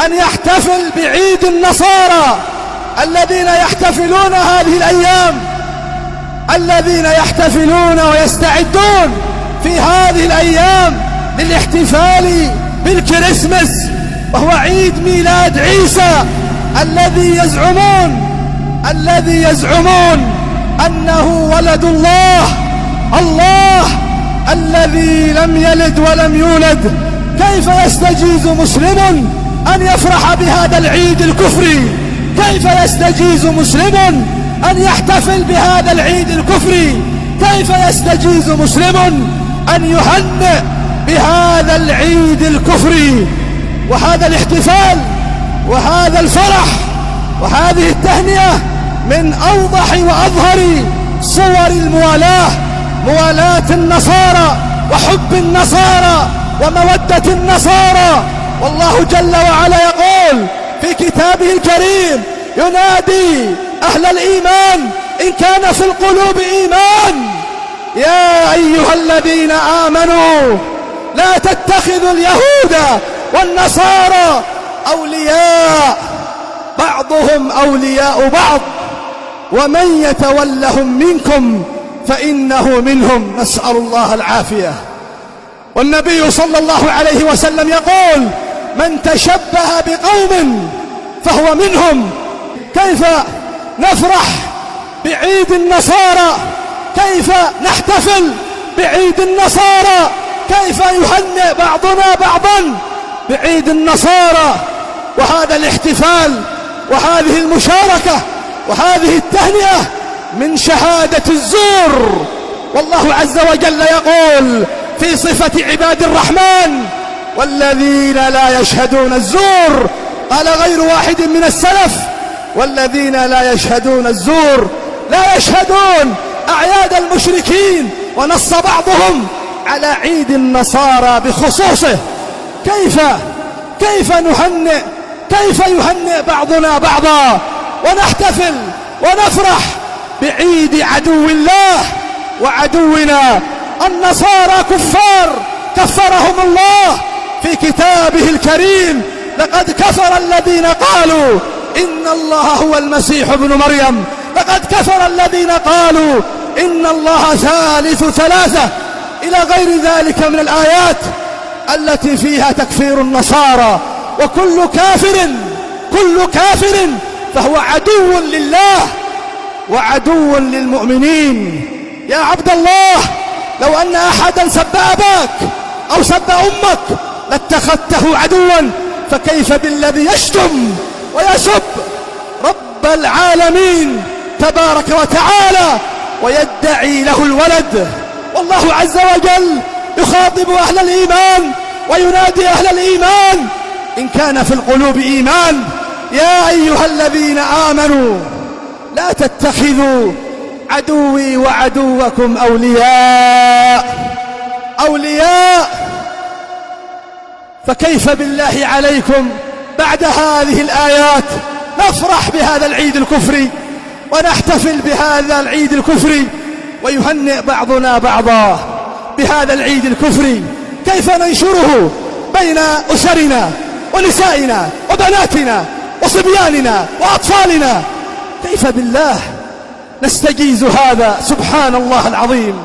أن يحتفل بعيد النصارى الذين يحتفلون هذه الأيام، الذين يحتفلون ويستعدون في هذه الأيام للاحتفال بالكريسماس، وهو عيد ميلاد عيسى الذي يزعمون أنه ولد الله الذي لم يلد ولم يولد. كيف يستجيز مسلم أن يفرح بهذا العيد الكفري؟ كيف يستجيز مسلم أن يحتفل بهذا العيد الكفري؟ كيف يستجيز مسلم أن يهنئ بهذا العيد الكفري؟ وهذا الاحتفال وهذا الفرح وهذه التهنئة من أوضح وأظهر صور الموالاة، موالاة النصارى وحب النصارى ومودة النصارى. والله جل وعلا يقول في كتابه الكريم ينادي أهل الإيمان إن كان في القلوب إيمان يا أيها الذين آمنوا لا تتخذوا اليهود والنصارى أولياء بعضهم أولياء بعض ومن يتولهم منكم فإنه منهم، نسأل الله العافية. والنبي صلى الله عليه وسلم يقول من تشبه بقوم فهو منهم. كيف نفرح بعيد النصارى؟ كيف نحتفل بعيد النصارى؟ كيف يهنئ بعضنا بعضا بعيد النصارى؟ وهذا الاحتفال وهذه المشاركة وهذه التهنئة من شهادة الزور. والله عز وجل يقول في صفة عباد الرحمن والذين لا يشهدون الزور، قال غير واحد من السلف والذين لا يشهدون الزور لا يشهدون أعياد المشركين، ونص بعضهم على عيد النصارى بخصوصه. كيف نهنئ، كيف يهنئ بعضنا بعضا ونحتفل ونفرح بعيد عدو الله وعدونا. النصارى كفار كفرهم الله في كتابه الكريم، لقد كفر الذين قالوا إن الله هو المسيح ابن مريم، لقد كفر الذين قالوا إن الله ثالث ثلاثة، إلى غير ذلك من الآيات التي فيها تكفير النصارى. وكل كافر فهو عدو لله وعدو للمؤمنين. يا عبد الله لو أن أحدا سب أباك أو سب أمك لاتخذته عدوا، فكيف بالذي يشتم ويسب رب العالمين تبارك وتعالى ويدعي له الولد؟ والله عز وجل يخاطب أهل الإيمان وينادي أهل الإيمان إن كان في القلوب إيمان يا أيها الذين آمنوا لا تتخذوا عدوي وعدوكم أولياء. فكيف بالله عليكم بعد هذه الآيات نفرح بهذا العيد الكفري ونحتفل بهذا العيد الكفري ويهنئ بعضنا بعضا بهذا العيد الكفري؟ كيف ننشره بين أسرنا ونسائنا وبناتنا وصبياننا وأطفالنا؟ كيف بالله نستجيز هذا؟ سبحان الله العظيم.